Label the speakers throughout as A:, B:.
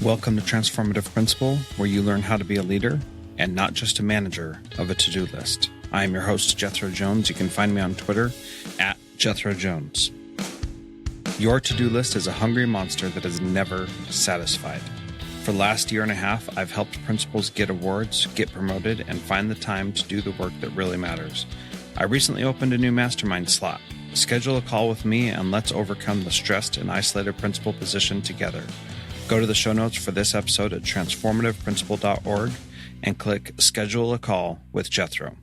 A: Welcome to Transformative Principal, where you learn how to be a leader and not just a manager of a to-do list. I am your host, Jethro Jones. You can find me on Twitter at Jethro Jones. Your to-do list is a hungry monster that is never satisfied. For the last year and a half, I've helped principals get awards, get promoted, and find the time to do the work that really matters. I recently opened a new mastermind slot. Schedule a call with me and let's overcome the stressed and isolated principal position together. Go to the show notes for this episode at transformativeprincipal.org and click Schedule a Call with Jethro.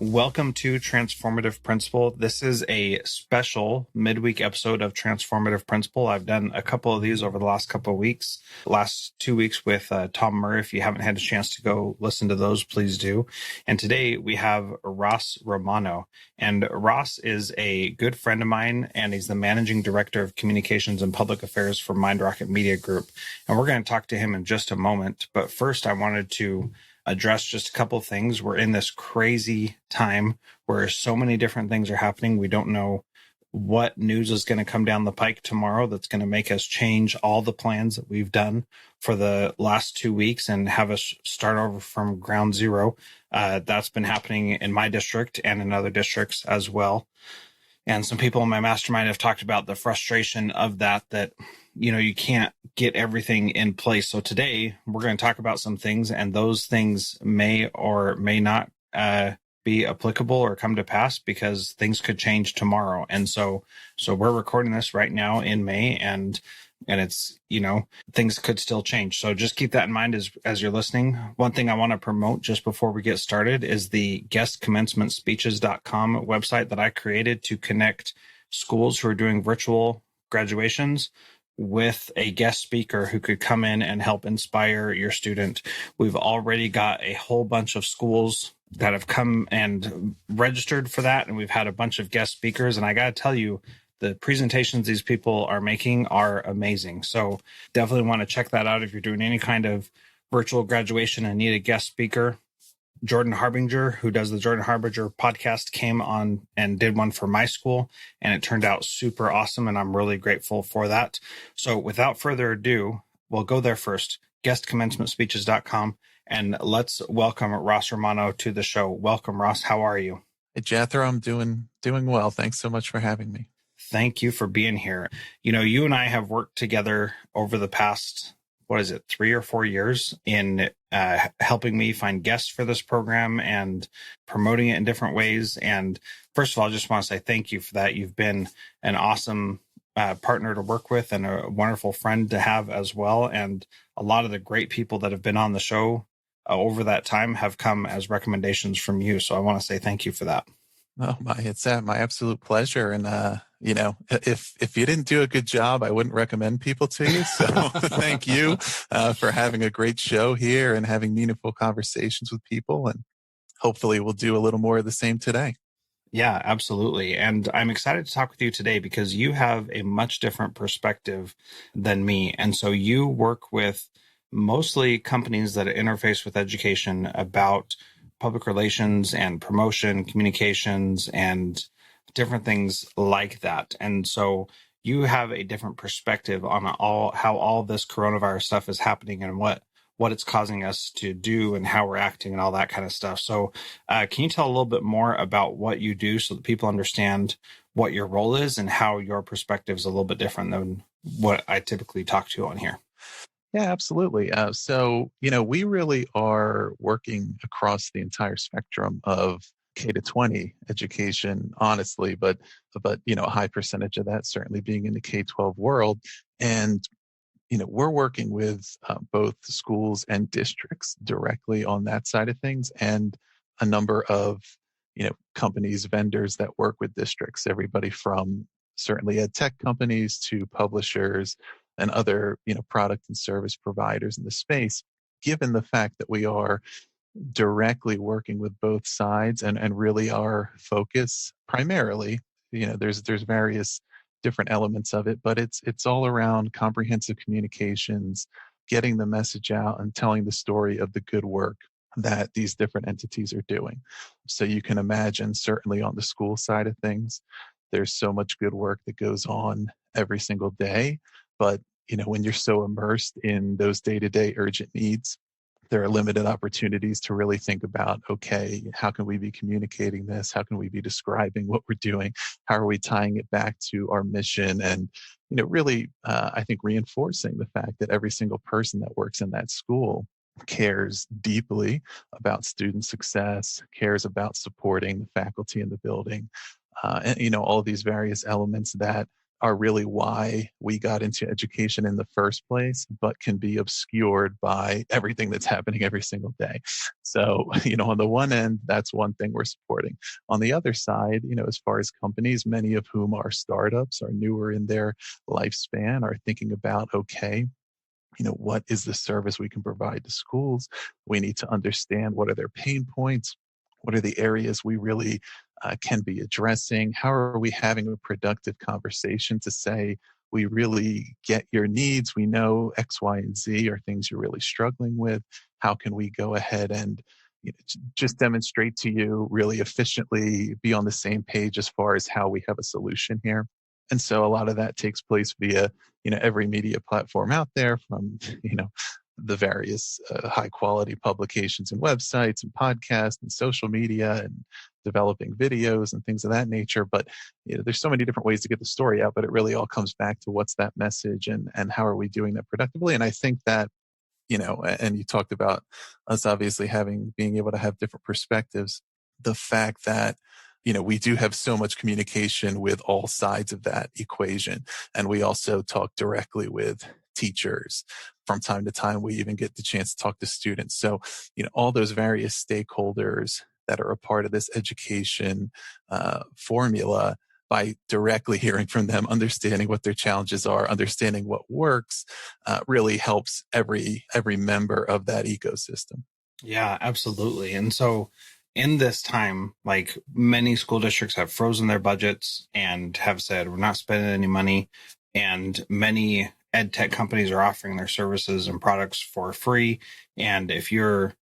A: Welcome to Transformative Principal. This is a special midweek episode of Transformative Principal. I've done a couple of these over the last couple of weeks. Last 2 weeks with Tom Murray. If you haven't had a chance to go listen to those, please do. And today we have Ross Romano. And Ross is a good friend of mine, and he's the Managing Director of Communications and Public Affairs for Mind Rocket Media Group. And we're going to talk to him in just a moment. But first, I wanted to address just a couple of things. We're in this crazy time where so many different things are happening. We don't know what news is going to come down the pike tomorrow that's going to make us change all the plans that we've done for the last 2 weeks and have us start over from ground zero. That's been happening in my district and in other districts as well. And some people in my mastermind have talked about the frustration of that, you can't get everything in place. So today we're going to talk about some things, and those things may or may not be applicable or come to pass because things could change tomorrow. And so we're recording this right now in May, and it's, things could still change. So just keep that in mind as you're listening. One thing I want to promote just before we get started is the guestcommencementspeeches.com website that I created to connect schools who are doing virtual graduations with a guest speaker who could come in and help inspire your student. We've already got a whole bunch of schools that have come and registered for that, and we've had a bunch of guest speakers. And I got to tell you, the presentations these people are making are amazing. So definitely want to check that out if you're doing any kind of virtual graduation and need a guest speaker. Jordan Harbinger, who does the Jordan Harbinger podcast, came on and did one for my school, and it turned out super awesome, and I'm really grateful for that. So without further ado, we'll go there first, guestcommencementspeeches.com, and let's welcome Ross Romano to the show. Welcome, Ross. How are you?
B: Hey, Jethro, I'm doing well. Thanks so much for having me.
A: Thank you for being here. You and I have worked together over the past, 3 or 4 years in helping me find guests for this program and promoting it in different ways. And first of all, I just want to say thank you for that. You've been an awesome partner to work with and a wonderful friend to have as well. And a lot of the great people that have been on the show over that time have come as recommendations from you. So I want to say thank you for that.
B: Oh, it's my absolute pleasure. And, if you didn't do a good job, I wouldn't recommend people to you. So thank you for having a great show here and having meaningful conversations with people. And hopefully we'll do a little more of the same today.
A: Yeah, absolutely. And I'm excited to talk with you today because you have a much different perspective than me. And so you work with mostly companies that interface with education about public relations and promotion, communications, and different things like that. And so you have a different perspective on how all this coronavirus stuff is happening and what it's causing us to do and how we're acting and all that kind of stuff. So can you tell a little bit more about what you do so that people understand what your role is and how your perspective is a little bit different than what I typically talk to on here?
B: Yeah, absolutely. So, we really are working across the entire spectrum of K to 20 education, honestly, but a high percentage of that certainly being in the K-12 world. And, we're working with both schools and districts directly on that side of things, and a number of, companies, vendors that work with districts, everybody from certainly ed tech companies to publishers and other, product and service providers in the space. Given the fact that we are directly working with both sides and really our focus primarily, there's various different elements of it, but it's all around comprehensive communications, getting the message out and telling the story of the good work that these different entities are doing. So you can imagine, certainly on the school side of things, there's so much good work that goes on every single day, but when you're so immersed in those day-to-day urgent needs, there are limited opportunities to really think about, okay, how can we be communicating this? How can we be describing what we're doing? How are we tying it back to our mission? And, really, I think reinforcing the fact that every single person that works in that school cares deeply about student success, cares about supporting the faculty in the building, and all of these various elements that are really why we got into education in the first place, but can be obscured by everything that's happening every single day. So, on the one end, that's one thing we're supporting. On the other side, as far as companies, many of whom are startups, are newer in their lifespan, are thinking about, okay, what is the service we can provide to schools? We need to understand what are their pain points. What are the areas we really can be addressing? How are we having a productive conversation to say, we really get your needs. We know X, Y, and Z are things you're really struggling with. How can we go ahead and just demonstrate to you really efficiently, be on the same page as far as how we have a solution here? And so a lot of that takes place via, every media platform out there, from, the various high quality publications and websites and podcasts and social media and developing videos and things of that nature. But there's so many different ways to get the story out, but it really all comes back to what's that message, and how are we doing that productively. And I think that, and you talked about us obviously being able to have different perspectives. The fact that, we do have so much communication with all sides of that equation. And we also talk directly with teachers. From time to time, we even get the chance to talk to students. So, all those various stakeholders that are a part of this education formula, by directly hearing from them, understanding what their challenges are, understanding what works, really helps every member of that ecosystem.
A: Yeah, absolutely. And so in this time, like, many school districts have frozen their budgets and have said, we're not spending any money. And many ed tech companies are offering their services and products for free. And if you're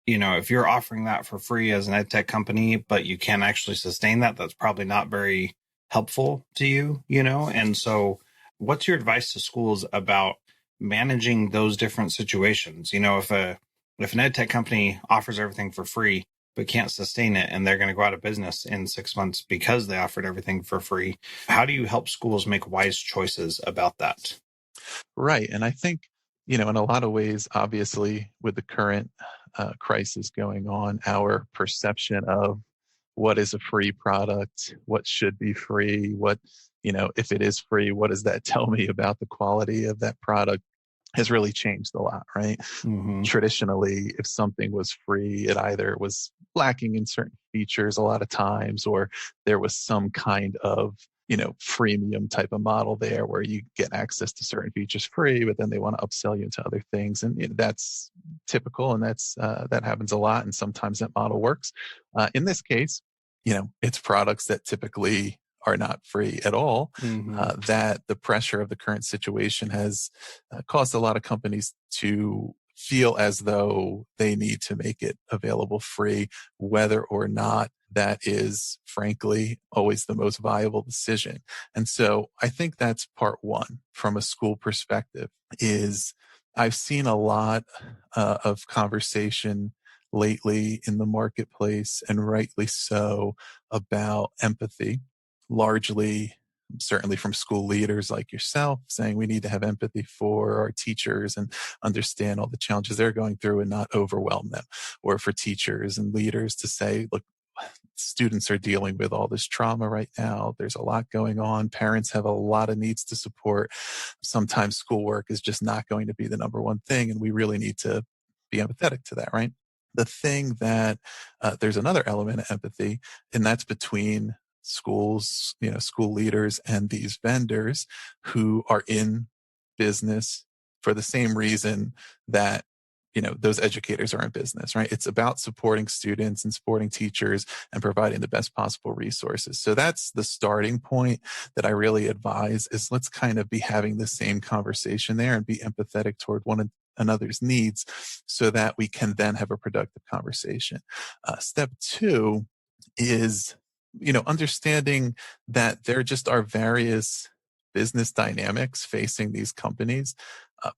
A: offering that for free as an ed tech company, but you can't actually sustain that, that's probably not very helpful to you, And so what's your advice to schools about managing those different situations? If an ed tech company offers everything for free, but can't sustain it, and they're going to go out of business in 6 months because they offered everything for free, how do you help schools make wise choices about that?
B: Right. And I think, in a lot of ways, obviously, with the current crisis going on, our perception of what is a free product, what should be free, if it is free, what does that tell me about the quality of that product, has really changed a lot, right?
A: Mm-hmm.
B: Traditionally, if something was free, it either was lacking in certain features a lot of times, or there was some kind of freemium type of model there where you get access to certain features free, but then they want to upsell you into other things. And that's typical, and that happens a lot. And sometimes that model works. In this case, it's products that typically are not free at all.
A: Mm-hmm.
B: That the pressure of the current situation has caused a lot of companies to feel as though they need to make it available free, whether or not that is, frankly, always the most viable decision. And so I think that's part one from a school perspective. Is I've seen a lot of conversation lately in the marketplace, and rightly so, about empathy, largely certainly from school leaders like yourself, saying we need to have empathy for our teachers and understand all the challenges they're going through and not overwhelm them. Or for teachers and leaders to say, look, students are dealing with all this trauma right now. There's a lot going on. Parents have a lot of needs to support. Sometimes schoolwork is just not going to be the number one thing, and we really need to be empathetic to that, right? The thing that there's another element of empathy, and that's between schools, school leaders and these vendors who are in business for the same reason that those educators are in business, right? It's about supporting students and supporting teachers and providing the best possible resources. So that's the starting point that I really advise, is let's kind of be having the same conversation there and be empathetic toward one another's needs, so that we can then have a productive conversation. Step two is understanding that there just are various business dynamics facing these companies,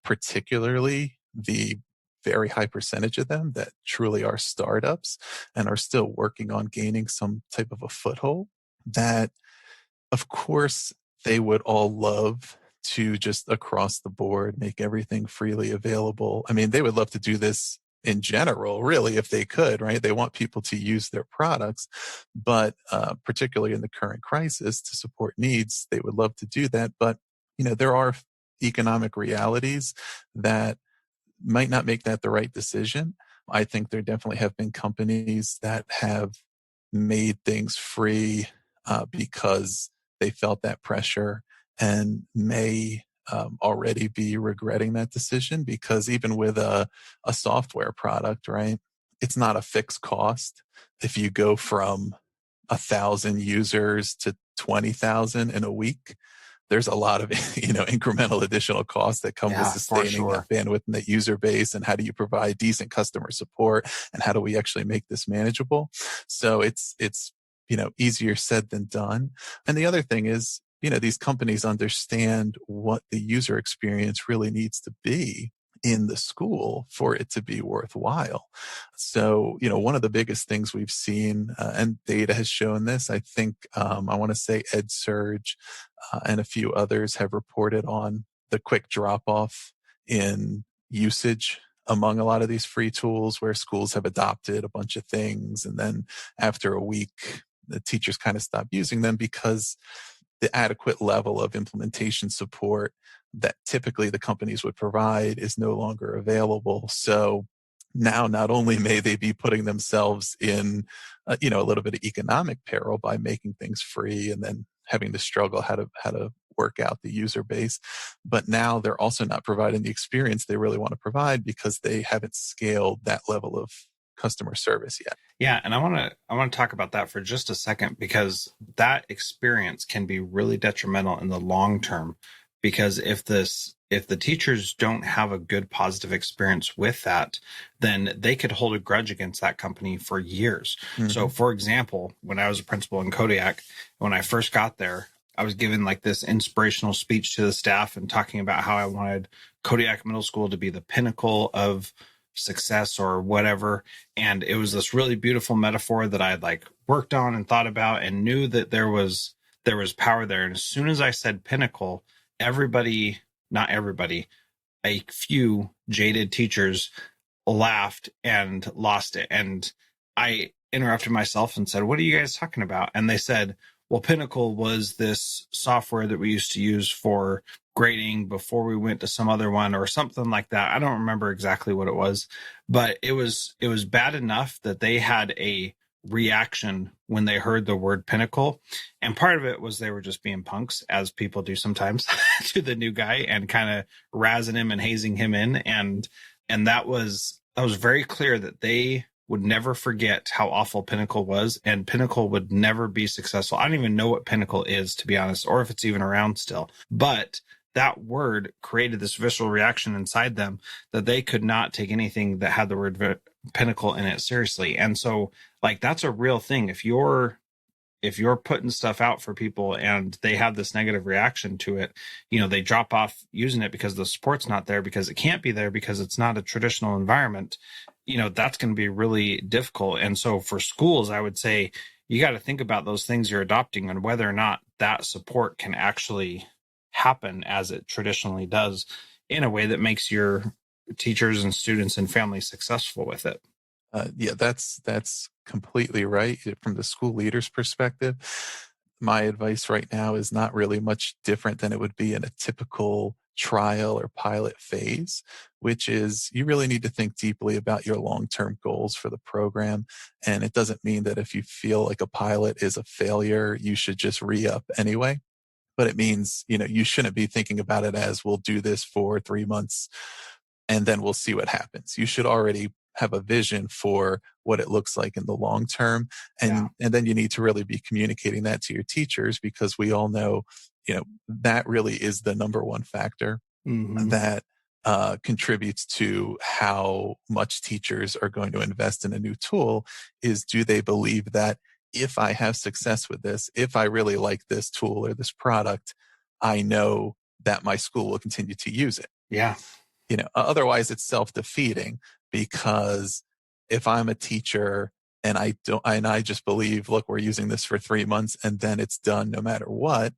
B: particularly the very high percentage of them that truly are startups and are still working on gaining some type of a foothold, that of course they would all love to just across the board make everything freely available. I mean, they would love to do this in general, really, if they could, right? They want people to use their products, but particularly in the current crisis to support needs, they would love to do that. But, there are economic realities that might not make that the right decision. I think there definitely have been companies that have made things free because they felt that pressure and may already be regretting that decision, because even with a software product, right, it's not a fixed cost. If you go from 1,000 users to 20,000 in a week, there's a lot of incremental additional costs that come with
A: Yeah, for
B: sustaining
A: sure.
B: that bandwidth and that user base, and how do you provide decent customer support, and how do we actually make this manageable? So it's easier said than done. And the other thing is, these companies understand what the user experience really needs to be in the school for it to be worthwhile. So, one of the biggest things we've seen, and data has shown this, I think, I want to say EdSurge and a few others have reported on the quick drop off in usage among a lot of these free tools, where schools have adopted a bunch of things, and then after a week, the teachers kind of stop using them because the adequate level of implementation support that typically the companies would provide is no longer available. So now not only may they be putting themselves in a little bit of economic peril by making things free and then having to struggle how to work out the user base, but now they're also not providing the experience they really want to provide because they haven't scaled that level of customer service yet.
A: Yeah, and I want to talk about that for just a second, because that experience can be really detrimental in the long term. Because if the teachers don't have a good positive experience with that, then they could hold a grudge against that company for years.
B: Mm-hmm.
A: So, for example, when I was a principal in Kodiak, when I first got there, I was given like this inspirational speech to the staff and talking about how I wanted Kodiak Middle School to be the pinnacle of success or whatever. And it was this really beautiful metaphor that I had like worked on and thought about and knew that there was power there. And as soon as I said pinnacle, everybody, not everybody, a few jaded teachers laughed and lost it. And I interrupted myself and said, "What are you guys talking about?" And they said, "Well, Pinnacle was this software that we used to use for grading before we went to some other one," or something like that. I don't remember exactly what it was, but it was bad enough that they had a reaction when they heard the word Pinnacle. And part of it was they were just being punks, as people do sometimes, to the new guy and kind of razzing him and hazing him in. And that was very clear that they would never forget how awful Pinnacle was, and Pinnacle would never be successful. I don't even know what Pinnacle is, to be honest, or if it's even around still. But that word created this visceral reaction inside them that they could not take anything that had the word Pinnacle in it seriously. And so, like, that's a real thing. If you're putting stuff out for people and they have this negative reaction to it, they drop off using it because the support's not there, because it can't be there, because it's not a traditional environment, that's going to be really difficult. And so for schools, I would say you got to think about those things you're adopting and whether or not that support can actually happen as it traditionally does in a way that makes your teachers and students and families successful with it.
B: Yeah, that's completely right. From the school leader's perspective, my advice right now is not really much different than it would be in a typical trial or pilot phase, which is you really need to think deeply about your long-term goals for the program. And it doesn't mean that if you feel like a pilot is a failure, you should just re-up anyway. But it means, you shouldn't be thinking about it as we'll do this for 3 months and then we'll see what happens. You should already have a vision for what it looks like in the long term. And then you need to really be communicating that to your teachers, because we all know, that really is the number one factor that contributes to how much teachers are going to invest in a new tool. Is, do they believe that if I have success with this, if I really like this tool or this product, I know that my school will continue to use it.
A: Yeah.
B: Otherwise it's self-defeating, because if I'm a teacher and I just believe, look, we're using this for 3 months and then it's done no matter what,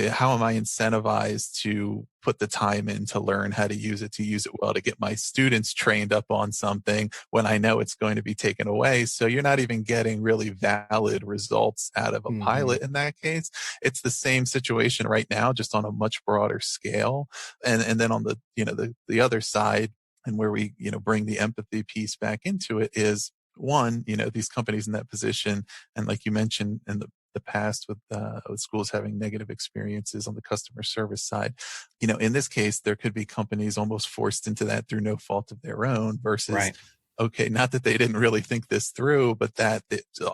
B: how am I incentivized to put the time in to learn how to use it well, to get my students trained up on something when I know it's going to be taken away? So you're not even getting really valid results out of a
A: Mm-hmm.
B: pilot in that case. It's the same situation right now, just on a much broader scale. And then on the other side, and where we, bring the empathy piece back into it, is one, these companies in that position, and like you mentioned in the past with schools having negative experiences on the customer service side. In this case, there could be companies almost forced into that through no fault of their own versus,
A: Right.
B: okay, not that they didn't really think this through, but that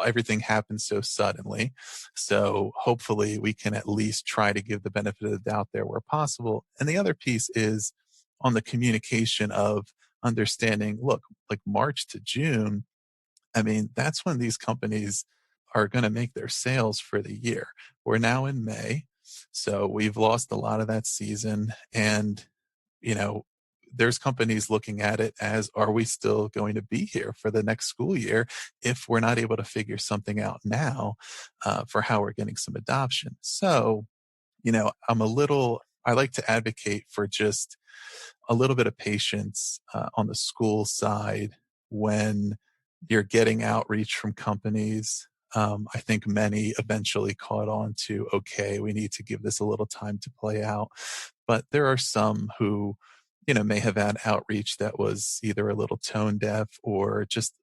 B: everything happened so suddenly. So hopefully we can at least try to give the benefit of the doubt there where possible. And the other piece is on the communication of understanding, look, like March to June, I mean, that's when these companies are going to make their sales for the year. We're now in May, so we've lost a lot of that season. And, you know, there's companies looking at it as, are we still going to be here for the next school year if we're not able to figure something out now for how we're getting some adoption? So, I like to advocate for just a little bit of patience on the school side when you're getting outreach from companies. I think many eventually caught on to, okay, we need to give this a little time to play out. But there are some who, may have had outreach that was either a little tone deaf or just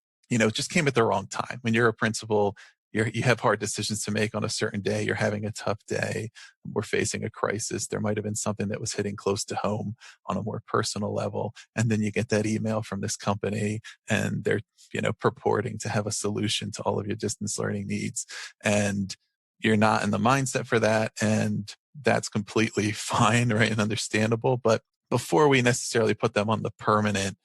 B: came at the wrong time. When you're a principal, you have hard decisions to make on a certain day. You're having a tough day. We're facing a crisis. There might have been something that was hitting close to home on a more personal level. And then you get that email from this company and they're, purporting to have a solution to all of your distance learning needs. And you're not in the mindset for that. And that's completely fine, right? And understandable. But before we necessarily put them on the permanent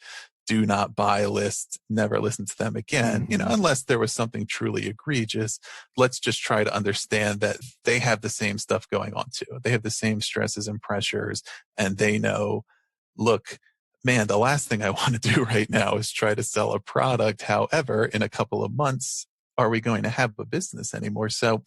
B: do not buy list, never listen to them again,
A: Mm-hmm.
B: unless there was something truly egregious, let's just try to understand that they have the same stuff going on too. They have the same stresses and pressures, and they know, look, man, the last thing I want to do right now is try to sell a product. However, in a couple of months, are we going to have a business anymore? So,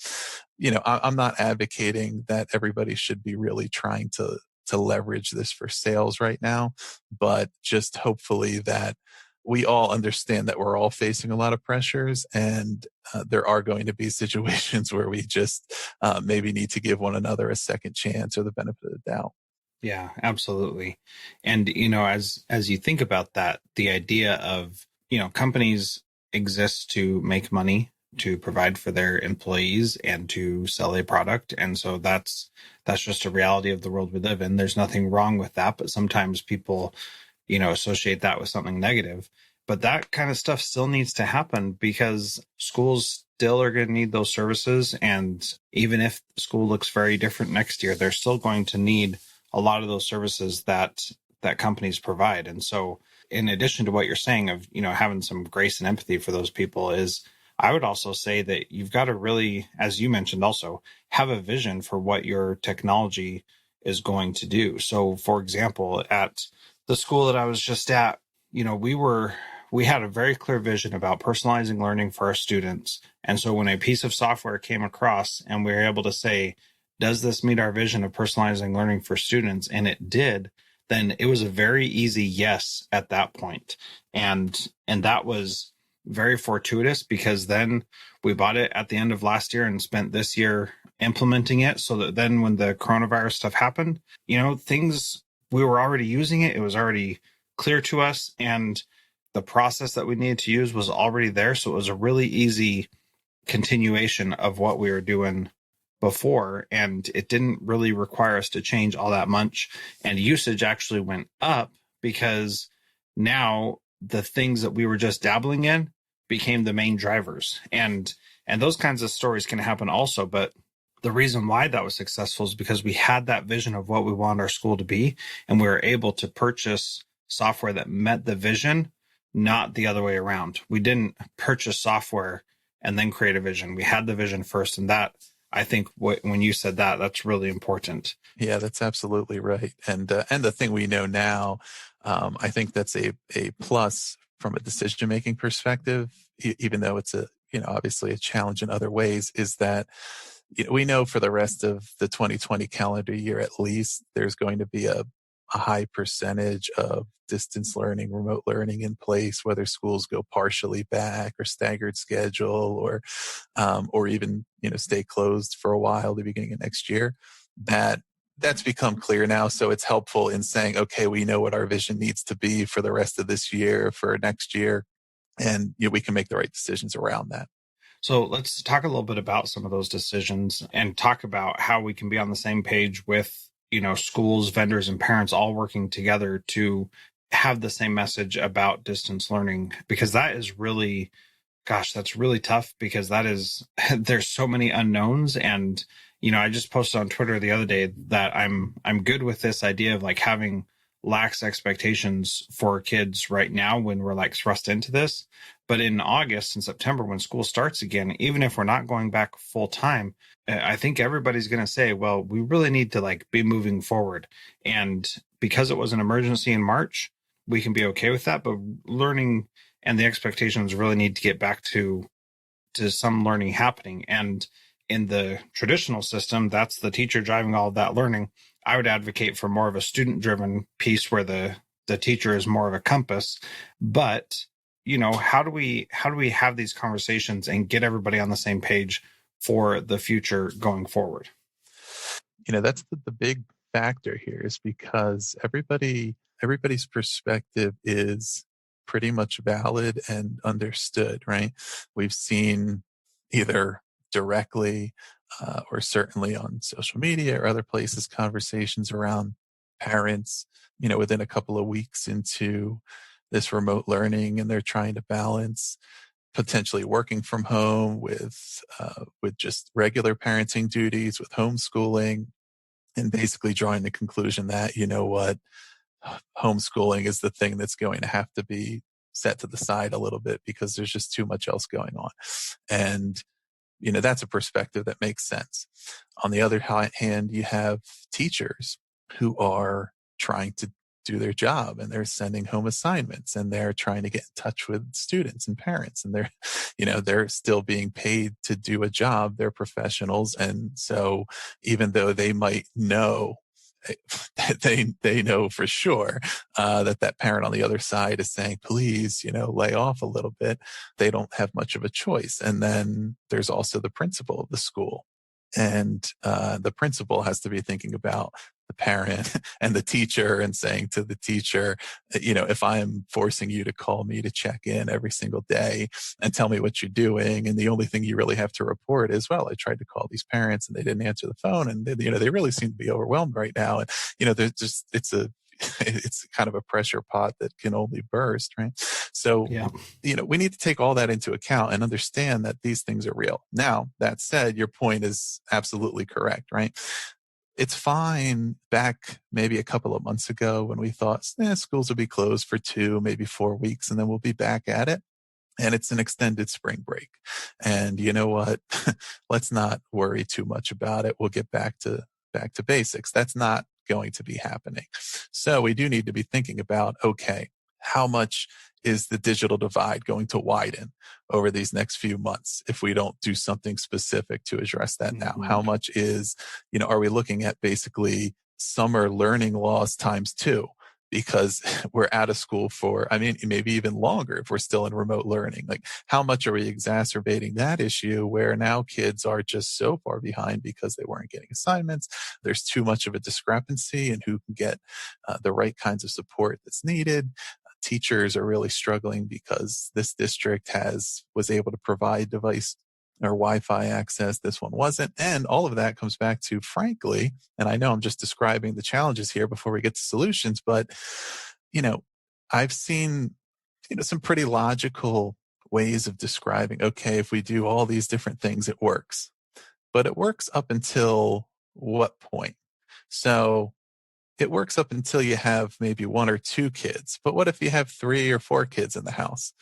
B: I'm not advocating that everybody should be really trying to leverage this for sales right now, but just hopefully that we all understand that we're all facing a lot of pressures, and there are going to be situations where we just maybe need to give one another a second chance or the benefit of the doubt.
A: Yeah, absolutely. And as you think about that, the idea of, companies exist to make money, to provide for their employees and to sell a product. And so that's just a reality of the world we live in. There's nothing wrong with that, but sometimes people, associate that with something negative. But that kind of stuff still needs to happen because schools still are going to need those services. And even if school looks very different next year, they're still going to need a lot of those services that companies provide. And so in addition to what you're saying of, having some grace and empathy for those people, is I would also say that you've got to really, as you mentioned, also have a vision for what your technology is going to do. So for example, at the school that I was just at, we had a very clear vision about personalizing learning for our students. And so when a piece of software came across and we were able to say, does this meet our vision of personalizing learning for students? And it did, then it was a very easy yes at that point. And that was very fortuitous because then we bought it at the end of last year and spent this year implementing it so that then when the coronavirus stuff happened, things, we were already using it. It was already clear to us, and the process that we needed to use was already there. So it was a really easy continuation of what we were doing before, and it didn't really require us to change all that much. And usage actually went up because now the things that we were just dabbling in became the main drivers. And those kinds of stories can happen also, but the reason why that was successful is because we had that vision of what we want our school to be, and we were able to purchase software that met the vision, not the other way around. We didn't purchase software and then create a vision. We had the vision first, and that I think when you said that, that's really important.
B: Yeah, that's absolutely right. And the thing we know now, I think that's a plus from a decision making perspective, even though it's a obviously a challenge in other ways, is that we know for the rest of the 2020 calendar year at least, there's going to be a high percentage of distance learning, remote learning in place, whether schools go partially back or staggered schedule, or even stay closed for a while the beginning of next year. That's become clear now, so it's helpful in saying, okay, we know what our vision needs to be for the rest of this year, for next year, and we can make the right decisions around that.
A: So let's talk a little bit about some of those decisions and talk about how we can be on the same page with, schools, vendors, and parents all working together to have the same message about distance learning, because that is really, gosh, that's really tough, because there's so many unknowns. And, I just posted on Twitter the other day that I'm good with this idea of like having lax expectations for kids right now when we're like thrust into this. But in August and September, when school starts again, even if we're not going back full time, I think everybody's going to say, well, we really need to like be moving forward. And because it was an emergency in March, we can be okay with that. But learning and the expectations really need to get back to some learning happening. And in the traditional system, that's the teacher driving all of that learning. I would advocate for more of a student driven piece where the teacher is more of a compass. But, how do we have these conversations and get everybody on the same page for the future going forward?
B: That's the big factor here, is because everybody's perspective is pretty much valid and understood, right? We've seen either directly or certainly on social media or other places conversations around parents, within a couple of weeks into this remote learning, and they're trying to balance potentially working from home with just regular parenting duties, with homeschooling, and basically drawing the conclusion that, what, homeschooling is the thing that's going to have to be set to the side a little bit because there's just too much else going on. And, that's a perspective that makes sense. On the other hand, you have teachers who are trying to do their job, and they're sending home assignments, and they're trying to get in touch with students and parents, and they're still being paid to do a job. They're professionals. And so even though they might know, they know for sure that parent on the other side is saying, please, lay off a little bit. They don't have much of a choice. And then there's also the principal of the school. And the principal has to be thinking about the parent and the teacher, and saying to the teacher, if I'm forcing you to call me to check in every single day and tell me what you're doing, and the only thing you really have to report is, well, I tried to call these parents and they didn't answer the phone, and they really seem to be overwhelmed right now. And there's just it's kind of a pressure pot that can only burst, right? So,
A: Yeah.
B: we need to take all that into account and understand that these things are real. Now, that said, your point is absolutely correct, right? It's fine back maybe a couple of months ago when we thought schools will be closed for 2, maybe 4 weeks, and then we'll be back at it. And it's an extended spring break. And you know what? Let's not worry too much about it. We'll get back to basics. That's not going to be happening. So we do need to be thinking about, okay, how much is the digital divide going to widen over these next few months if we don't do something specific to address that now? How much is, are we looking at basically summer learning loss times 2? Because we're out of school for, maybe even longer if we're still in remote learning. Like, how much are we exacerbating that issue where now kids are just so far behind because they weren't getting assignments? There's too much of a discrepancy in who can get the right kinds of support that's needed. Teachers are really struggling because this district was able to provide device or Wi-Fi access. This one wasn't. And all of that comes back to, frankly, and I know I'm just describing the challenges here before we get to solutions, but, I've seen, some pretty logical ways of describing, okay, if we do all these different things, it works. But it works up until what point? So it works up until you have maybe 1 or 2 kids. But what if you have 3 or 4 kids in the house?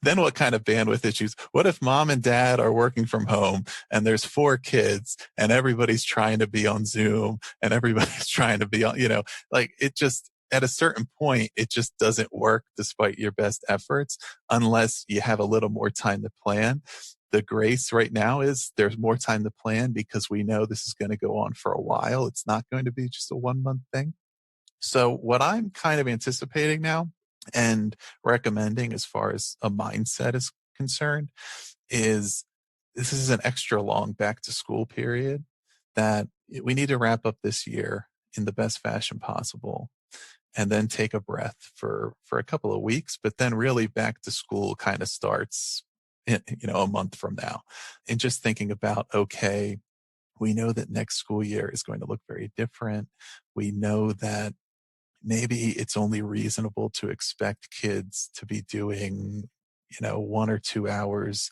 B: Then what kind of bandwidth issues? What if mom and dad are working from home and there's 4 kids and everybody's trying to be on Zoom and everybody's trying to be on, like it just, at a certain point, it just doesn't work despite your best efforts unless you have a little more time to plan. The grace right now is there's more time to plan because we know this is going to go on for a while. It's not going to be just a 1 month thing. So what I'm kind of anticipating now and recommending as far as a mindset is concerned is this is an extra long back to school period that we need to wrap up this year in the best fashion possible and then take a breath for a couple of weeks, but then really back to school kind of starts a month from now. And just thinking about, okay, we know that next school year is going to look very different. We know that maybe it's only reasonable to expect kids to be doing 1 or 2 hours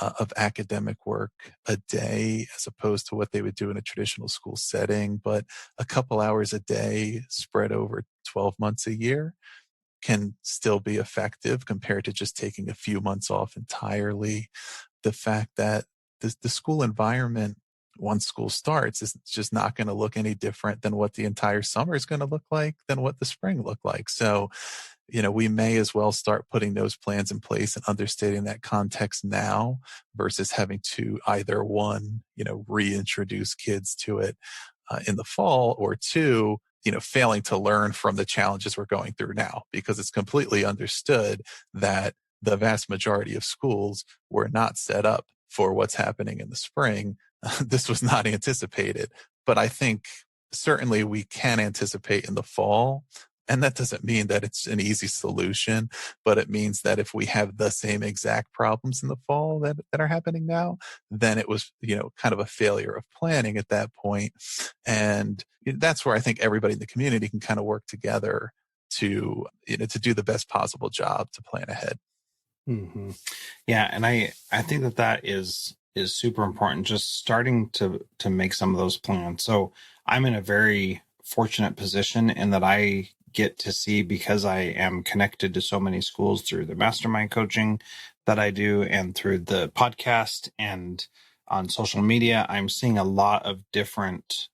B: of academic work a day as opposed to what they would do in a traditional school setting. But a couple hours a day spread over 12 months a year can still be effective compared to just taking a few months off entirely. The fact that the school environment, once school starts, is just not going to look any different than what the entire summer is going to look like, than what the spring looked like. So, we may as well start putting those plans in place and understanding that context now versus having to either one, reintroduce kids to it in the fall, or two, failing to learn from the challenges we're going through now, because it's completely understood that the vast majority of schools were not set up for what's happening in the spring. This was not anticipated, but I think certainly we can anticipate in the fall. And that doesn't mean that it's an easy solution, but it means that if we have the same exact problems in the fall that are happening now, then it was, kind of a failure of planning at that point. And that's where I think everybody in the community can kind of work together to do the best possible job to plan ahead.
A: Mm-hmm. Yeah, and I think that is super important. Just starting to make some of those plans. So I'm in a very fortunate position in that I get to see, because I am connected to so many schools through the mastermind coaching that I do and through the podcast and on social media, I'm seeing a lot of different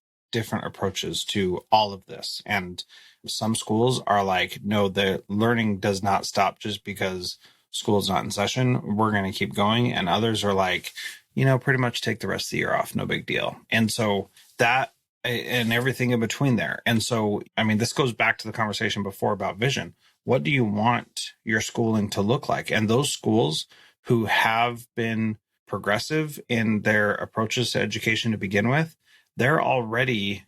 A: approaches to all of this. And some schools are like, no, the learning does not stop just because school's not in session. We're going to keep going. And others are like, pretty much take the rest of the year off. No big deal. And so that, and everything in between there. And so, this goes back to the conversation before about vision. What do you want your schooling to look like? And those schools who have been progressive in their approaches to education to begin with, they're already,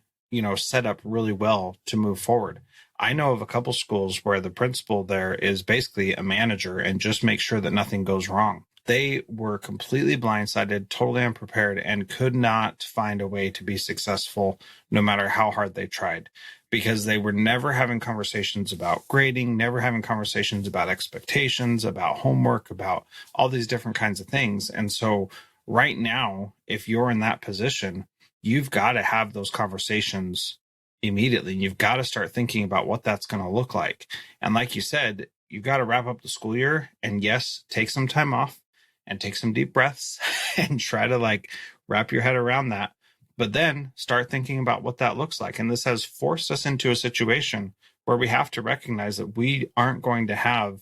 A: set up really well to move forward. I know of a couple schools where the principal there is basically a manager and just makes sure that nothing goes wrong. They were completely blindsided, totally unprepared, and could not find a way to be successful no matter how hard they tried, because they were never having conversations about grading, never having conversations about expectations, about homework, about all these different kinds of things. And so right now, if you're in that position, you've got to have those conversations immediately. You've got to start thinking about what that's going to look like. And like you said, you've got to wrap up the school year and yes, take some time off and take some deep breaths and try to wrap your head around that. But then start thinking about what that looks like. And this has forced us into a situation where we have to recognize that we aren't going to have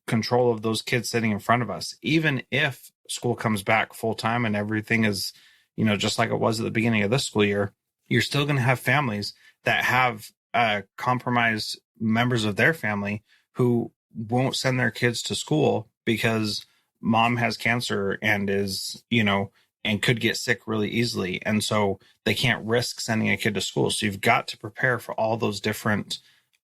A: control of those kids sitting in front of us. Even if school comes back full time and everything is, just like it was at the beginning of this school year, you're still going to have families that have compromised members of their family who won't send their kids to school because mom has cancer and is, and could get sick really easily. And so they can't risk sending a kid to school. So you've got to prepare for all those different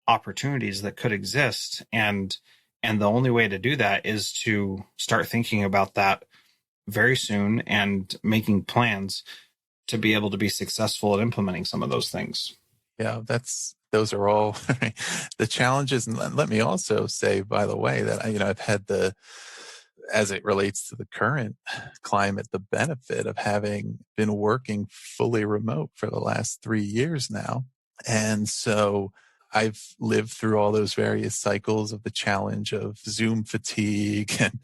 A: opportunities that could exist. And the only way to do that is to start thinking about that very soon and making plans to be able to be successful at implementing some of those things.
B: Yeah, those are all the challenges. And let me also say, by the way, that I've had as it relates to the current climate, the benefit of having been working fully remote for the last 3 years now. And so I've lived through all those various cycles of the challenge of Zoom fatigue and,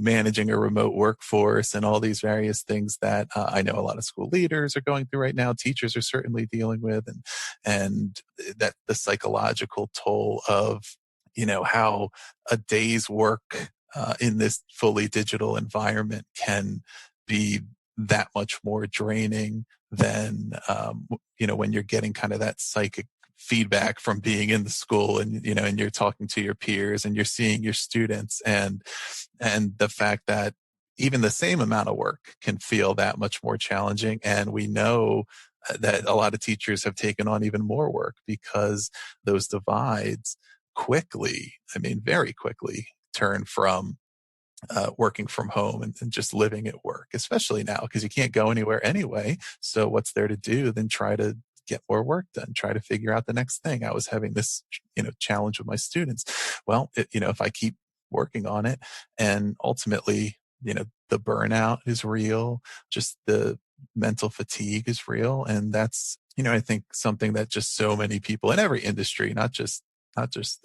B: managing a remote workforce and all these various things that I know a lot of school leaders are going through right now. Teachers are certainly dealing with, and that the psychological toll of, how a day's work in this fully digital environment can be that much more draining than, when you're getting kind of that psychic feedback from being in the school, and you're talking to your peers and you're seeing your students, and the fact that even the same amount of work can feel that much more challenging. And we know that a lot of teachers have taken on even more work because those divides quickly, I mean, very quickly turn from working from home and just living at work, especially now because you can't go anywhere anyway. So what's there to do than try to get more work done, try to figure out the next thing. I was having this, challenge with my students. Well, if I keep working on it, and ultimately, the burnout is real, just the mental fatigue is real. And that's, I think something that just so many people in every industry, not just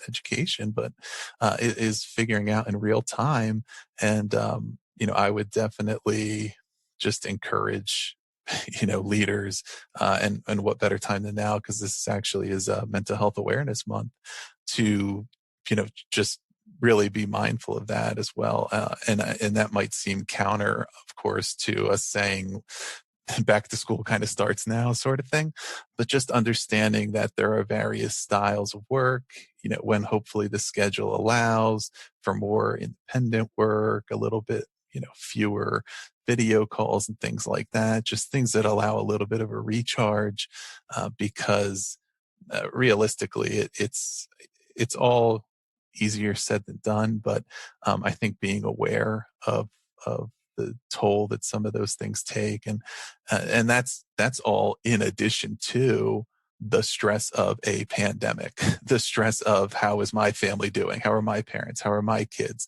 B: education, but is figuring out in real time. And, I would definitely just encourage, leaders, and what better time than now, because this actually is Mental Health Awareness Month, to, just really be mindful of that as well. And that might seem counter, of course, to us saying back to school kind of starts now sort of thing, but just understanding that there are various styles of work, when hopefully the schedule allows for more independent work, a little bit, fewer video calls and things like that, just things that allow a little bit of a recharge, because realistically it's all easier said than done. But I think being aware of the toll that some of those things take, and that's all in addition to the stress of a pandemic, the stress of how is my family doing, how are my parents, how are my kids,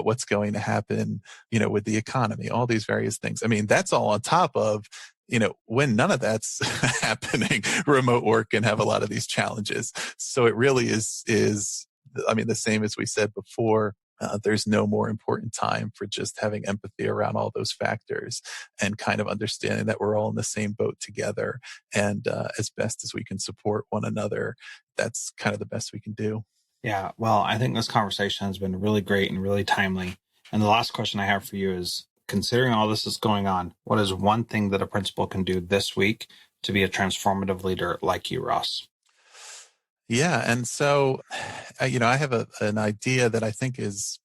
B: what's going to happen, with the economy, all these various things. I mean, that's all on top of, when none of that's happening, remote work can have a lot of these challenges. So it really is, I mean, the same as we said before. There's no more important time for just having empathy around all those factors and kind of understanding that we're all in the same boat together. And as best as we can support one another, that's kind of the best we can do.
A: Yeah, well, I think this conversation has been really great and really timely. And the last question I have for you is, considering all this is going on, what is one thing that a principal can do this week to be a transformative leader like you, Ross?
B: Yeah, and so, I have an idea that I think is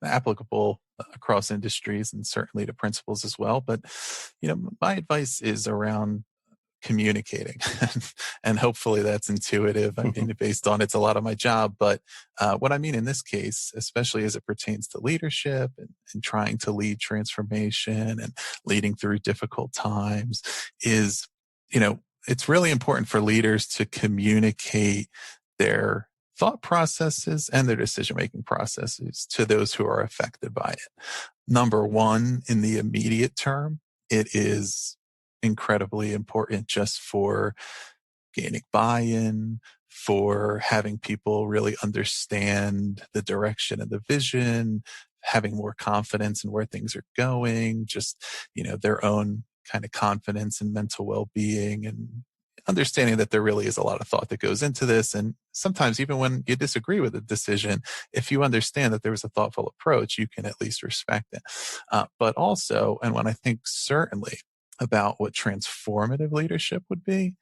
B: applicable across industries and certainly to principals as well. But my advice is around communicating, and hopefully that's intuitive. I mean, based on it's a lot of my job, but what I mean in this case, especially as it pertains to leadership and trying to lead transformation and leading through difficult times, is, it's really important for leaders to communicate their thought processes and their decision-making processes to those who are affected by it. Number one, in the immediate term, it is incredibly important just for gaining buy-in, for having people really understand the direction and the vision, having more confidence in where things are going, just, their own kind of confidence and mental well-being, and understanding that there really is a lot of thought that goes into this. And sometimes even when you disagree with a decision, if you understand that there was a thoughtful approach, you can at least respect it. But also, and when I think certainly about what transformative leadership would be,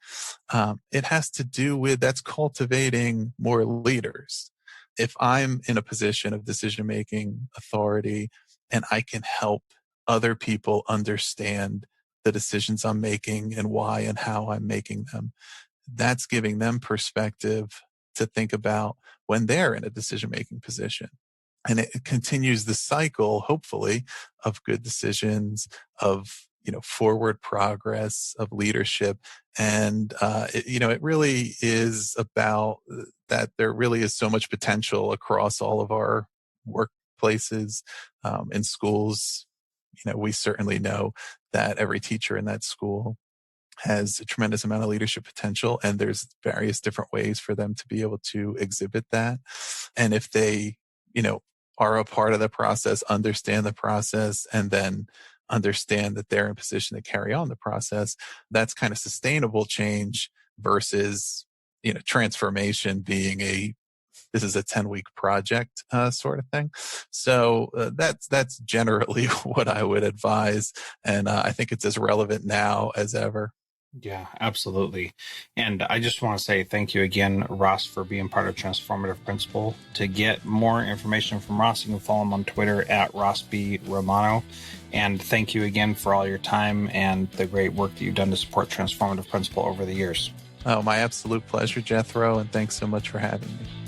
B: it has to do with that's cultivating more leaders. If I'm in a position of decision making authority and I can help other people understand the decisions I'm making and why and how I'm making them, that's giving them perspective to think about when they're in a decision making position. And it continues the cycle, hopefully, of good decisions, of forward progress, of leadership. And it really is about that. There really is so much potential across all of our workplaces, in schools. We certainly know that every teacher in that school has a tremendous amount of leadership potential, and there's various different ways for them to be able to exhibit that. And if they, are a part of the process, understand the process, and then understand that they're in position to carry on the process, that's kind of sustainable change versus, transformation being this is a 10-week project sort of thing. So that's generally what I would advise. And I think it's as relevant now as ever.
A: Yeah, absolutely. And I just want to say thank you again, Ross, for being part of Transformative Principal. To get more information from Ross, you can follow him on Twitter at RossBRomano. And thank you again for all your time and the great work that you've done to support Transformative Principal over the years.
B: Oh, my absolute pleasure, Jethro. And thanks so much for having me.